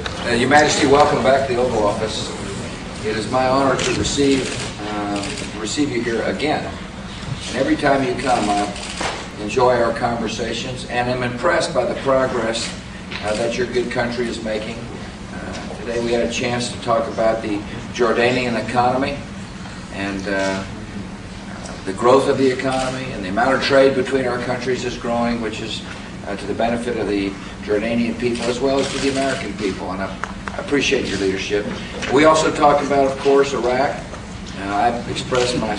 Your Majesty, welcome back to the Oval Office. It is my honor to receive you here again. And every time you come, I enjoy our conversations and am impressed by the progress that your good country is making. Today we had a chance to talk about the Jordanian economy and the growth of the economy, and the amount of trade between our countries is growing, which is to the benefit of the Jordanian people as well as to the American people, and I appreciate your leadership. We also talked about, of course, Iraq. I've expressed my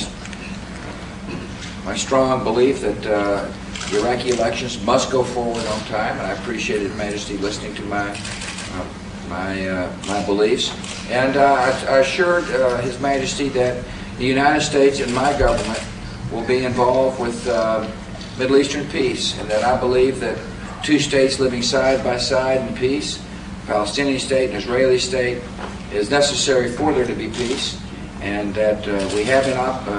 strong belief that the Iraqi elections must go forward on time, and I appreciated Majesty listening to my beliefs. And I assured His Majesty that the United States and my government will be involved with Middle Eastern peace, and that I believe that two states living side by side in peace, a Palestinian state and Israeli state, is necessary for there to be peace, and that we have a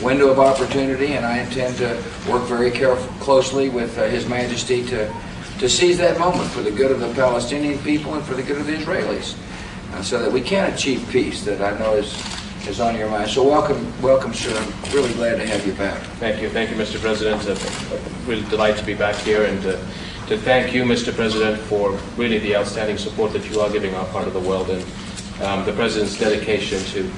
window of opportunity, and I intend to work very closely with His Majesty to seize that moment for the good of the Palestinian people and for the good of the Israelis, so that we can achieve peace that I know is on your mind. So welcome, sir. I'm really glad to have you back. Thank you, Mr. President. Really delighted to be back here, and to thank you, Mr. President, for really the outstanding support that you are giving our part of the world, and the President's dedication to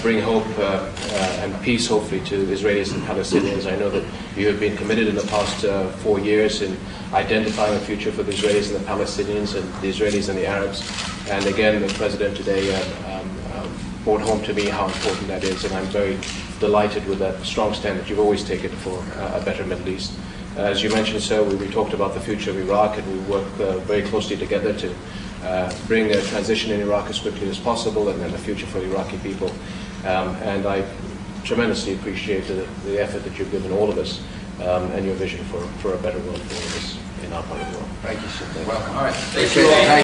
bring hope and peace, hopefully, to Israelis and Palestinians. I know that you have been committed in the past 4 years in identifying a future for the Israelis and the Palestinians, and the Israelis and the Arabs. And again, the President today brought home to me how important that is, and I'm very delighted with that strong stand that you've always taken for a better Middle East. As you mentioned, sir, we talked about the future of Iraq, and we work very closely together to bring a transition in Iraq as quickly as possible, and then a future for the Iraqi people. And I tremendously appreciate the effort that you've given all of us, and your vision for a better world for all of us in our part of the world. Thank you, sir. Welcome. All right. Thank you all.